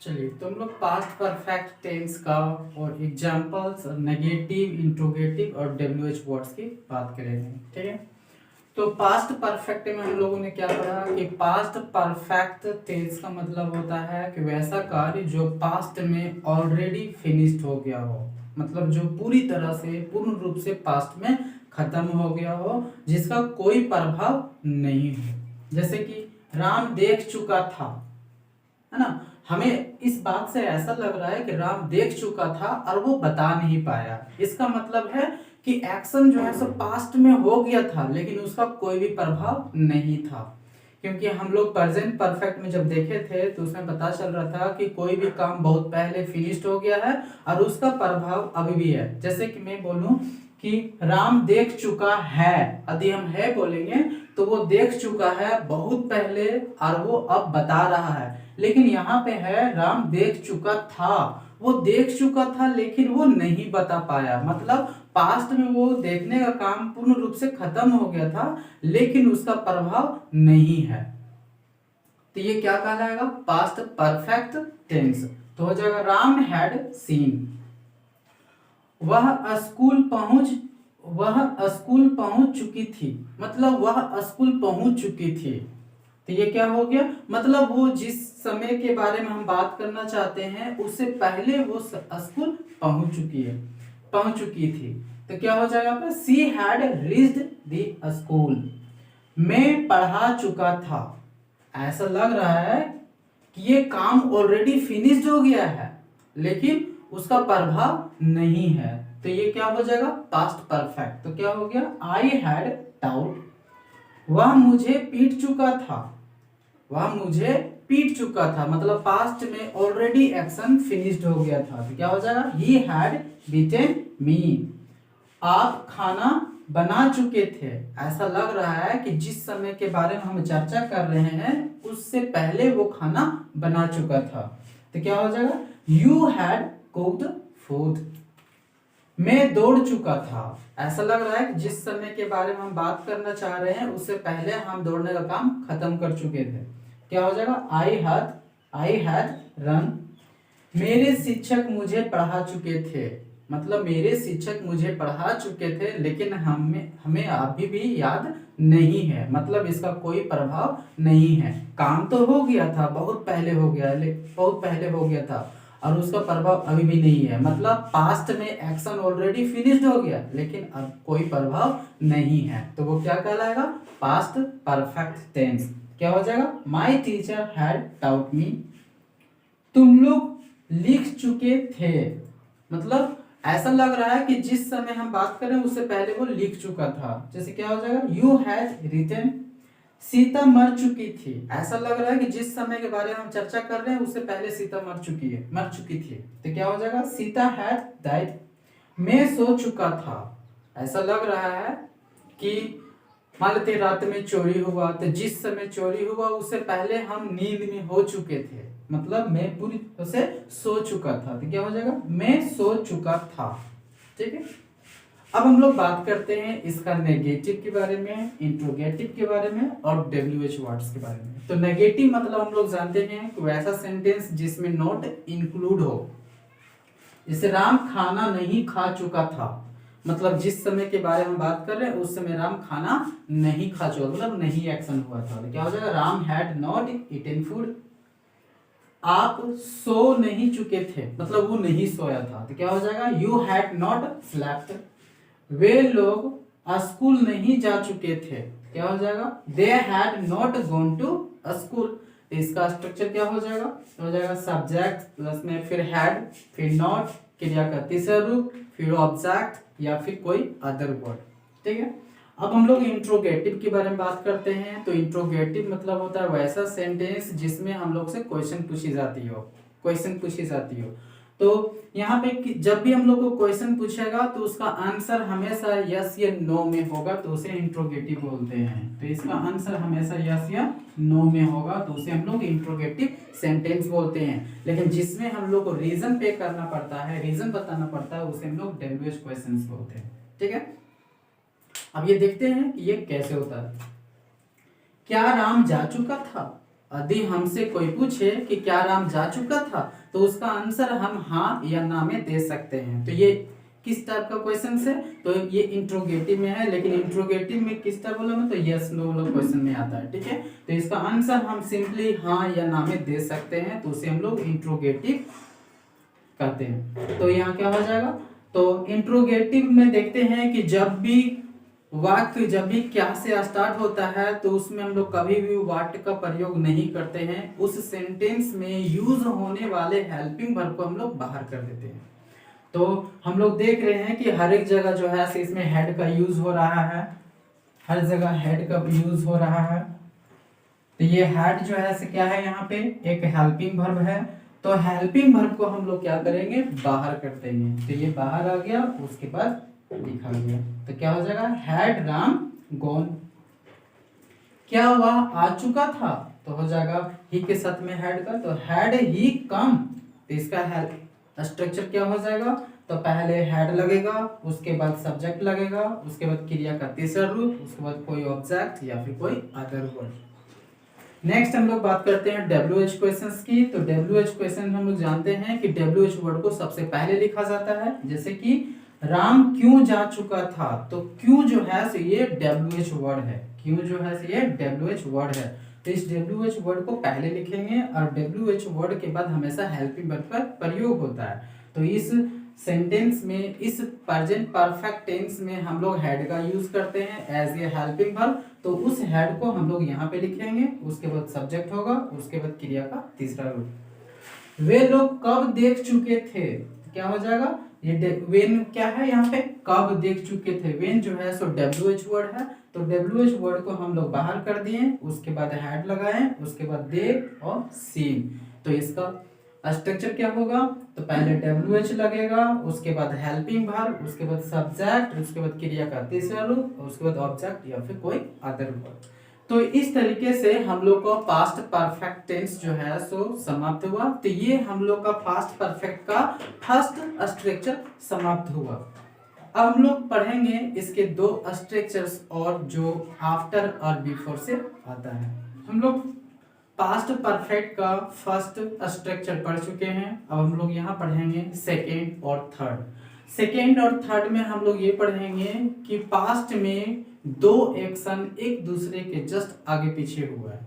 चलिए तो हम लोग पास्ट परफेक्ट टेंस का और एग्जांपल्स नेगेटिव इंट्रोगेटिव और डब्ल्यूएच वर्ड्स की बात करेंगे। ठीक है, तो पास्ट परफेक्ट में हम लोगों ने क्या पढ़ा कि पास्ट परफेक्ट टेंस का मतलब होता है कि वैसा कार्य जो पास्ट में ऑलरेडी फिनिश्ड हो गया हो, मतलब जो पूरी तरह से पूर्ण रूप से पास्ट में खत्म हो गया हो, जिसका कोई प्रभाव नहीं हो। जैसे कि राम देख चुका था, है ना। हमें इस बात से ऐसा लग रहा है कि राम देख चुका था और वो बता नहीं पाया। इसका मतलब है कि एक्शन जो है सो पास्ट में हो गया था लेकिन उसका कोई भी प्रभाव नहीं था। क्योंकि हम लोग प्रेजेंट परफेक्ट में जब देखे थे तो उसमें पता चल रहा था कि कोई भी काम बहुत पहले फिनिश्ड हो गया है और उसका प्रभाव अभी भी है। जैसे कि मैं बोलूं कि राम देख चुका है, यदि हम है बोलेंगे तो वो देख चुका है बहुत पहले और वो अब बता रहा है। लेकिन यहाँ पे है राम देख चुका था, वो देख चुका था लेकिन वो नहीं बता पाया, मतलब पास्ट में वो देखने का काम पूर्ण रूप से खत्म हो गया था लेकिन उसका प्रभाव नहीं है। तो ये क्या कहलाएगा? Past perfect tense. तो हो जाएगा राम हैड सीन, वह स्कूल पहुंच चुकी थी, मतलब वह स्कूल पहुंच चुकी थी। तो ये क्या हो गया? मतलब वो जिस समय के बारे में हम बात करना चाहते हैं उससे पहले वो स्कूल पहुंच चुकी थी। तो क्या हो जाएगा? पे she had reached the school, मैं पढ़ा चुका था। ऐसा लग रहा है कि ये काम ऑलरेडी फिनिश्ड हो गया है लेकिन उसका प्रभाव नहीं है। तो ये क्या हो जाएगा? Past perfect. तो क्या हो गया? आई हैड डाउट, वह मुझे पीट चुका था, मतलब पास्ट में ऑलरेडी एक्शन फिनिश्ड हो गया था। तो क्या हो जाएगा? ही हैड बीटेन मी, आप खाना बना चुके थे। ऐसा लग रहा है कि जिस समय के बारे में हम चर्चा कर रहे हैं उससे पहले वो खाना बना चुका था। तो क्या हो जाएगा? यू हैड कुक्ड फूड, मैं दौड़ चुका था। ऐसा लग रहा है कि जिस समय के बारे में हम बात करना चाह रहे हैं उससे पहले हम दौड़ने का काम खत्म कर चुके थे। क्या हो जाएगा? आई हैड रन, मेरे शिक्षक मुझे पढ़ा चुके थे, मतलब मेरे शिक्षक मुझे पढ़ा चुके थे लेकिन हमें अभी भी याद नहीं है, मतलब इसका कोई प्रभाव नहीं है। काम तो हो गया था, बहुत पहले हो गया था और उसका प्रभाव अभी भी नहीं है, मतलब पास्ट में एक्शन ऑलरेडी फिनिश्ड हो गया लेकिन अब कोई प्रभाव नहीं है। तो वो क्या कहलाएगा? Past perfect tense. क्या हो जाएगा? My teacher had taught me, तुम लोग लिख चुके थे, मतलब ऐसा लग रहा है कि जिस समय हम बात कर रहे हैं उससे पहले वो लिख चुका था। जैसे क्या हो जाएगा? यू हैड रिटन, सीता मर चुकी थी। ऐसा लग रहा है कि जिस समय के बारे में हम चर्चा कर रहे हैं उससे पहले सीता मर चुकी थी। तो क्या हो जाएगा? सीता हैड डाइड, मैं सो चुका था। ऐसा लग रहा है कि मान लेते रात में चोरी हुआ, तो जिस समय चोरी हुआ उससे पहले हम नींद में हो चुके थे, मतलब मैं पूरी तरह से सो चुका था। तो क्या हो जाएगा? मैं सो चुका था। ठीक है, अब हम लोग बात करते हैं इसका नेगेटिव के बारे में, इंट्रोगेटिव के बारे में और डब्ल्यूएच वर्ड्स के बारे में। तो नेगेटिव मतलब हम लोग जानते हैं कि वैसा सेंटेंस जिसमें नॉट इंक्लूड हो। जैसे राम खाना नहीं खा चुका था, मतलब जिस समय के बारे में बात कर रहे हैं उस समय राम खाना नहीं खा चुका, मतलब नहीं एक्शन हुआ था। तो क्या हो जाएगा? Ram had not eaten food, आप सो नहीं चुके थे, मतलब वो नहीं सोया था। तो क्या हो जाएगा? यू हैड नॉट स्लेप्ट, वे लोग स्कूल नहीं जा चुके थे। क्या हो जाएगा? They had not gone to school. इसका स्ट्रक्चर क्या हो जाएगा? हो जाएगा सब्जेक्ट प्लस में फिर हैड, फिर नॉट, क्रिया का तीसरा रूप, फिर ऑब्जेक्ट या फिर कोई अदर वर्ड। ठीक है, अब हम लोग इंट्रोगेटिव के बारे में बात करते हैं। तो इंट्रोगेटिव मतलब होता है वैसा सेंटेंस जिसमें हम लोग से क्वेश्चन पूछी जाती हो। तो यहाँ पे जब भी हम लोग को क्वेश्चन पूछेगा तो उसका आंसर हमेशा यस या नो में होगा तो उसे इंट्रोगेटिव बोलते हैं। तो इसका आंसर हमेशा यस या नो में होगा तो उसे हम लोग इंट्रोगेटिव सेंटेंस बोलते हैं। लेकिन जिसमें हम लोग को रीजन पे करना पड़ता है, रीजन बताना पड़ता है, उसे हम लोग डब्ल्यूएच क्वेश्चंस बोलते हैं। ठीक है, अब ये देखते हैं कि ये कैसे होता है। क्या राम जा चुका था? यदि हमसे कोई पूछे कि क्या राम जा चुका था, तो उसका आंसर हम हाँ या ना में दे सकते हैं। तो ये किस टाइप का क्वेश्चन है? तो ये इंट्रोगेटिव में है, लेकिन इंट्रोगेटिव में किस टाइप बोला मैं, तो यस नो वाला क्वेश्चन में आता है। ठीक है, तो इसका आंसर हम सिंपली हाँ या ना में दे सकते हैं, तो उसे हम लोग इंट्रोगेटिव कहते हैं। तो यहाँ क्या हो जाएगा, तो इंट्रोगेटिव में देखते हैं कि जब भी वाक्य जब भी क्या से स्टार्ट होता है, तो उसमें हम लोग कभी भी व्हाट का प्रयोग नहीं करते हैं। उस सेंटेंस में यूज होने वाले हेल्पिंग वर्ब को हम लोग बाहर कर देते हैं। तो हम लोग देख रहे हैं कि हर एक जगह जो है इसमें हेड का यूज हो रहा है, हर जगह हेड का यूज हो रहा है। तो ये हेड जो है क्या है, यहाँ पे एक हेल्पिंग वर्ब है। तो हेल्पिंग वर्ब को हम लोग क्या करेंगे, बाहर कर देंगे। तो ये बाहर आ गया, उसके बाद लिखा गया, तो क्या हो जाएगा, हैड राम गॉन। क्या हुआ, आ चुका था, तो हो जाएगा ही के साथ में हेड का, तो हैड ही कम। तो इसका स्ट्रक्चर क्या हो जाएगा, तो पहले हेड लगेगा, उसके बाद सब्जेक्ट लगेगा, उसके बाद क्रिया का तीसरा रूप, उसके बाद कोई ऑब्जेक्ट या फिर कोई अदर वर्ड। नेक्स्ट हम लोग बात करते हैं WH क्वेश्चंस की। तो WH क्वेश्चन हम लोग जानते हैं कि WH वर्ड को सबसे पहले लिखा जाता है। जैसे कि राम क्यों जा चुका था, तो क्यों जो है सो ये WH वर्ड है, क्यों जो है सो ये WH वर्ड है। तो इस WH वर्ड को पहले लिखेंगे, और WH वर्ड के बाद हमेशा हेल्पिंग वर्ब का प्रयोग होता है। तो इस सेंटेंस में, इस प्रेजेंट परफेक्ट टेंस में हम लोग हेड का यूज करते हैं एज ए हेल्पिंग वर्ब। तो उस हेड को हम लोग यहाँ पे लिखेंगे, उसके बाद सब्जेक्ट होगा, उसके बाद क्रिया का तीसरा रूप। वे लोग कब देख चुके थे, क्या हो जाएगा, ये वेन क्या है, यहाँ पे कब देख चुके थे। वेन जो है सो WH वर्ड है, तो WH वर्ड को हम लोग बाहर कर दिए, उसके बाद हेड लगाए, उसके बाद देख और सीन। तो इसका स्ट्रक्चर क्या होगा, तो पहले WH लगेगा, उसके बाद हेल्पिंग वर्ब, उसके बाद सब्जेक्ट, उसके बाद क्रिया का तीसरा रूप, उसके बाद ऑब्जेक्ट या फिर कोई अदर वर्ब। तो इस तरीके से हम लोग का पास्ट परफेक्ट टेंस जो है सो समाप्त हुआ। तो ये हम लोग का पास्ट परफेक्ट का फर्स्ट स्ट्रक्चर समाप्त हुआ। अब हम लोग पढ़ेंगे इसके दो स्ट्रक्चर्स, और जो आफ्टर और बिफोर से आता है। हम लोग पास्ट परफेक्ट का फर्स्ट स्ट्रक्चर पढ़ चुके हैं, अब हम लोग यहाँ पढ़ेंगे सेकेंड और थर्ड। सेकेंड और थर्ड में हम लोग ये पढ़ेंगे कि पास्ट में दो एक्शन एक दूसरे के जस्ट आगे पीछे हुआ है।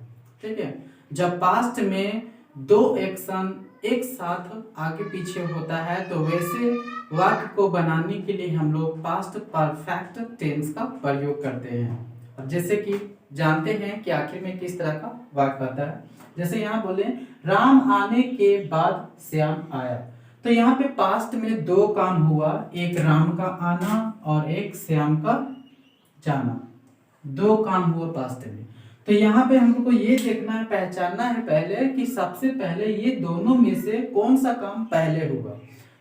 ठीक है, जब पास्ट में दो एक्शन एक साथ आगे पीछे होता है, तो वैसे वाक्य को बनाने के लिए हम लोग पास्ट परफेक्ट टेंस का प्रयोग करते हैं। अब जैसे कि जानते हैं कि आखिर में किस तरह का वाक्य आता है। जैसे यहाँ बोले राम आने के बाद श्याम आया, तो यहाँ पे पास्ट में दो काम हुआ, एक राम का आना और एक श्याम का जाना, दो काम हुआ पास्ट में। तो यहाँ पे हमको ये देखना है, पहचानना है पहले कि सबसे पहले ये दोनों में से कौन सा काम पहले हुआ।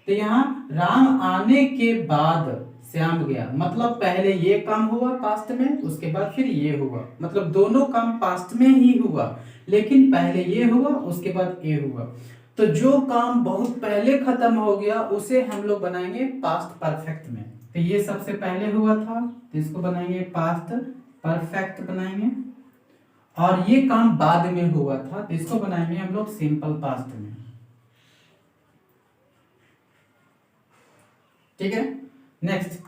तो यहाँ राम आने के बाद श्याम गया, मतलब पहले ये काम हुआ पास्ट में, उसके बाद फिर ये हुआ, मतलब दोनों काम पास्ट में ही हुआ, लेकिन पहले ये हुआ उसके बाद ये हुआ। तो जो काम बहुत पहले खत्म हो गया उसे हम लोग बनाएंगे पास्ट परफेक्ट में। तो ये सबसे पहले हुआ था, तो इसको बनाएंगे पास्ट परफेक्ट बनाएंगे, और ये काम बाद में हुआ था, तो इसको बनाएंगे हम लोग सिंपल पास्ट में। ठीक है, नेक्स्ट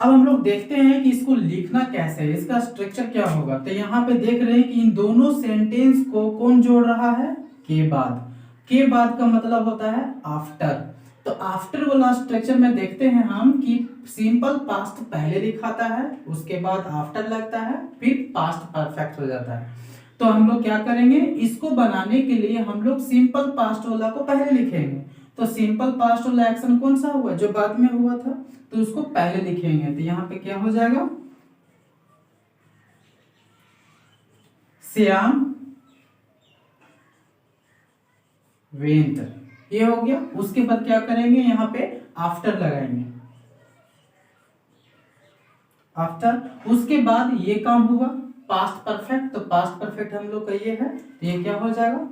अब हम लोग देखते हैं कि इसको लिखना कैसे है, इसका स्ट्रक्चर क्या होगा। तो यहाँ पे देख रहे हैं कि इन दोनों सेंटेंस को कौन जोड़ रहा है, के बाद। के बाद का मतलब होता है आफ्टर। तो आफ्टर वाला स्ट्रक्चर में देखते हैं हम कि सिंपल पास्ट पहले लिखाता है, उसके बाद आफ्टर लगता है, फिर पास्ट परफेक्ट हो जाता है। तो हम लोग क्या करेंगे, इसको बनाने के लिए हम लोग सिंपल पास्ट वाला को पहले लिखेंगे। तो सिंपल पास्ट वाला एक्शन कौन सा हुआ, जो बाद में हुआ था, तो उसको पहले लिखेंगे। तो यहाँ पे क्या हो जाएगा, श्याम वेंट, ये हो गया। उसके बाद क्या करेंगे, यहाँ पे आफ्टर लगाएंगे, आफ्टर। उसके बाद ये काम हुआ पास्ट परफेक्ट, तो पास्ट परफेक्ट हम लोग का ये है, तो ये क्या हो जाएगा,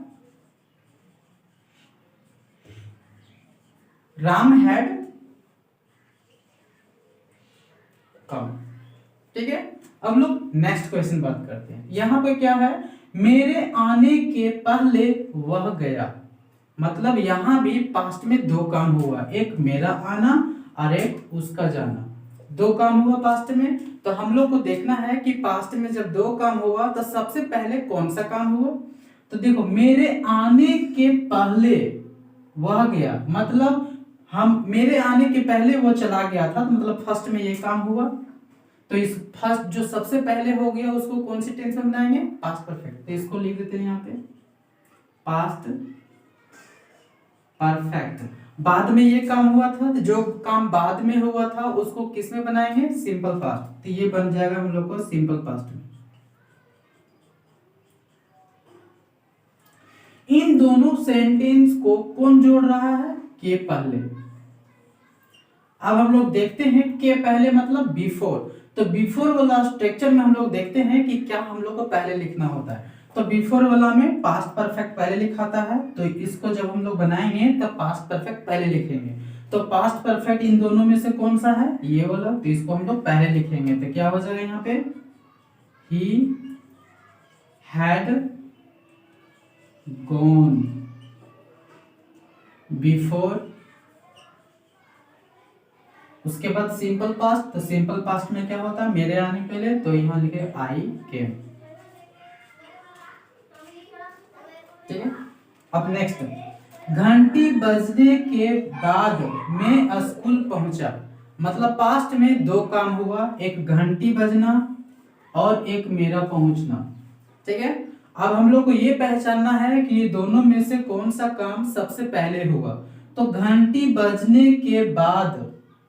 राम हैड कम। ठीक है, अब लोग नेक्स्ट क्वेश्चन बात करते हैं। यहाँ पे क्या है, मेरे आने के पहले वह गया। मतलब यहाँ भी पास्ट में दो काम हुआ, एक मेरा आना और एक उसका जाना। दो काम हुआ पास्ट में, तो हम लोग को देखना है कि पास्ट में जब दो काम हुआ तो सबसे पहले कौन सा काम हुआ। तो देखो, मेरे आने के पहले वह गया, मतलब हम मेरे आने के पहले वो चला गया था, तो मतलब फर्स्ट में ये काम हुआ। तो इस फर्स्ट जो सबसे पहले हो गया उसको कौन सी टेंस में बनाएंगे, पास्ट परफेक्ट। तो इसको लिख देते हैं यहाँ पे पास्ट परफेक्ट। बाद में ये काम हुआ था, तो जो काम बाद में हुआ था उसको किस में बनाएंगे, सिंपल पास्ट। तो ये बन जाएगा हम लोग को सिंपल पास्ट में। इन दोनों सेंटेंस को कौन जोड़ रहा है, के पहले। अब हम लोग देखते हैं के पहले मतलब बिफोर। तो बिफोर वाला स्ट्रक्चर में हम लोग देखते हैं कि क्या हम लोग को पहले लिखना होता है। तो बिफोर वाला में पास्ट परफेक्ट पहले लिखाता है, तो इसको जब हम लोग बनाएंगे तो पास्ट परफेक्ट पहले लिखेंगे। तो पास्ट परफेक्ट इन दोनों में से कौन सा है, ये वाला, तो इसको हम लोग पहले लिखेंगे। तो क्या हो जाएगा यहाँ पे, ही हैड गॉन बिफोर। उसके बाद सिंपल पास्ट, तो सिंपल पास्ट में क्या होता है, मेरे आने पहले, तो यहां लिखे आई केम। ठीक है। अब नेक्स्ट, घंटी बजने के बाद मैं स्कूल पहुंचा। मतलब पास्ट में दो काम हुआ, एक घंटी बजना और एक मेरा पहुंचना। ठीक है। अब हम लोग को ये पहचानना है कि ये दोनों में से कौन सा काम सबसे पहले हुआ। तो घंटी बजने के बाद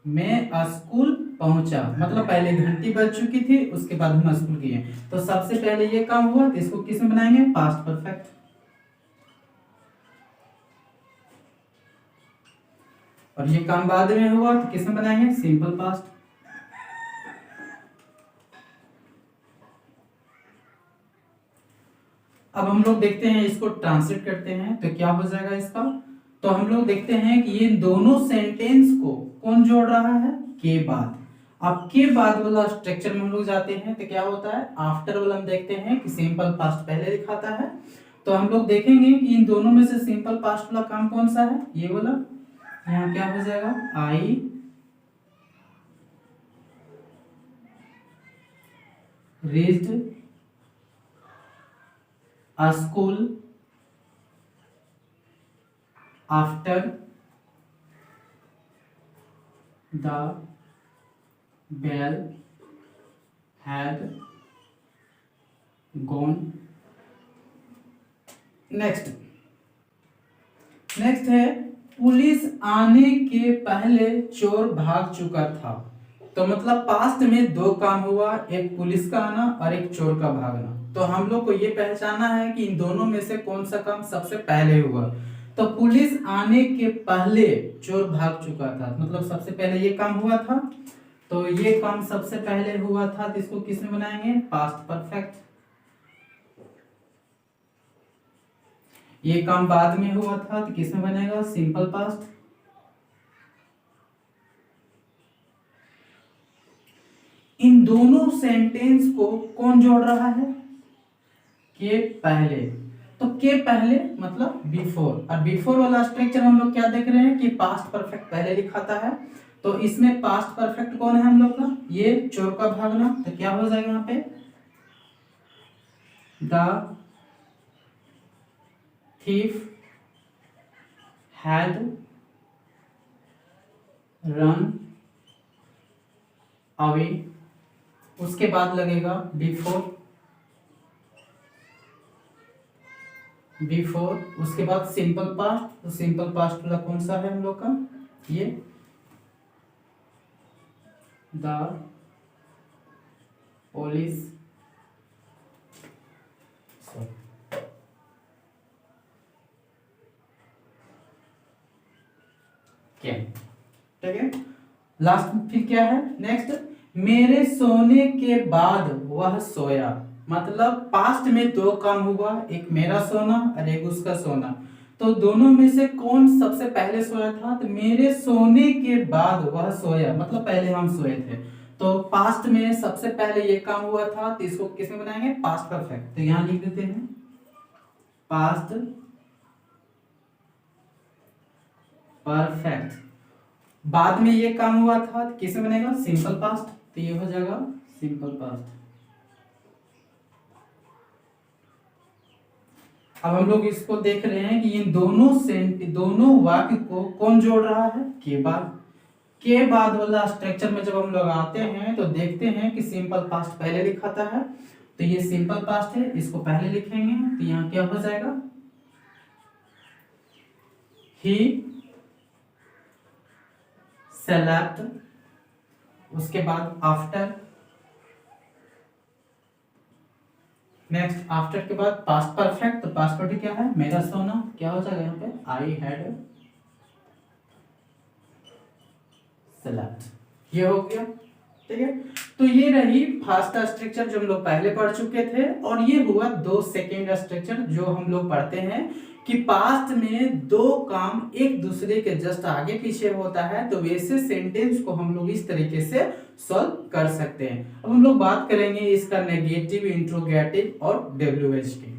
मैं स्कूल पहुंचा, मतलब पहले घंटी बज चुकी थी, उसके बाद हम स्कूल गए। तो सबसे पहले ये काम हुआ, तो इसको किस में बनाएंगे, पास्ट परफेक्ट। और ये काम बाद में हुआ तो किस में बनाएंगे, सिंपल पास्ट। अब हम लोग देखते हैं, इसको ट्रांसलेट करते हैं तो क्या हो जाएगा इसका। तो हम लोग देखते हैं कि ये दोनों सेंटेंस को कौन जोड़ रहा है, के बाद। अब के बाद वाला स्ट्रक्चर में हम लोग जाते हैं तो क्या होता है, आफ्टर वाला हम देखते हैं कि सिंपल पास्ट पहले दिखाता है। तो हम लोग देखेंगे कि इन दोनों में से सिंपल पास्ट वाला काम कौन सा है, ये वाला। यहाँ क्या हो जाएगा, I reached a school after the bell had gone। Next है, पुलिस आने के पहले चोर भाग चुका था। तो मतलब पास्ट में दो काम हुआ, एक पुलिस का आना और एक चोर का भागना। तो हम लोग को ये पहचानना है कि इन दोनों में से कौन सा काम सबसे पहले हुआ। तो पुलिस आने के पहले चोर भाग चुका था, मतलब सबसे पहले ये काम हुआ था। तो ये काम सबसे पहले हुआ था, तो इसको किस में बनाएंगे, पास्ट परफेक्ट। ये काम बाद में हुआ था तो किस में बनेगा, सिंपल पास्ट। इन दोनों सेंटेंस को कौन जोड़ रहा है, के पहले। तो के पहले मतलब बिफोर, और बिफोर वाला स्ट्रक्चर हम लोग क्या देख रहे हैं कि पास्ट परफेक्ट पहले लिखाता है। तो इसमें पास्ट परफेक्ट कौन है हम लोग का, ये चोर का भागना। तो क्या हो जाएगा यहाँ पे, the thief had run away। उसके बाद लगेगा बिफोर, उसके बाद सिंपल पास्ट। तो सिंपल पास्ट वाला कौन सा है हम लोग का, ये द पुलिस क्या, ठीक है। लास्ट फिर क्या है, नेक्स्ट, मेरे सोने के बाद वह सोया। मतलब पास्ट में दो काम हुआ, एक मेरा सोना और एक उसका सोना। तो दोनों में से कौन सबसे पहले सोया था, तो मेरे सोने के बाद वह सोया, मतलब पहले हम सोए थे। तो पास्ट में सबसे पहले ये काम हुआ था, तो इसको किस में बनाएंगे, पास्ट परफेक्ट। तो यहाँ लिख देते हैं पास्ट परफेक्ट, बाद में ये काम हुआ था तो किसमें बनेगा, सिंपल पास्ट, तो ये हो जाएगा सिंपल पास्ट। अब हम लोग इसको देख रहे हैं कि इन दोनों वाक्य को कौन जोड़ रहा है, के बाद वाला स्ट्रक्चर में जब हम लोग आते हैं तो देखते हैं कि सिंपल पास्ट पहले लिखाता है, तो ये सिंपल पास्ट है, इसको पहले लिखेंगे तो यहाँ क्या हो जाएगा, ही सेलेक्ट, उसके बाद आफ्टर, नेक्स्ट आफ्टर के बाद पास्ट परफेक्ट, तो पास्ट परफेक्ट क्या है, मेरा सोना, क्या हो जाएगा यहाँ पे, आई हैड सेलेक्ट, ये हो गया। ठीक है, तो ये रही फर्स्ट स्ट्रक्चर जो हम लोग पहले पढ़ चुके थे, और ये हुआ दो सेकेंड स्ट्रक्चर जो हम लोग पढ़ते हैं कि पास्ट में दो काम एक दूसरे के जस्ट आगे पीछे होता है, तो वैसे सेंटेंस को हम लोग इस तरीके से सॉल्व कर सकते हैं। अब हम लोग बात करेंगे इसका नेगेटिव, इंट्रोगेटिव और डब्ल्यूएच की।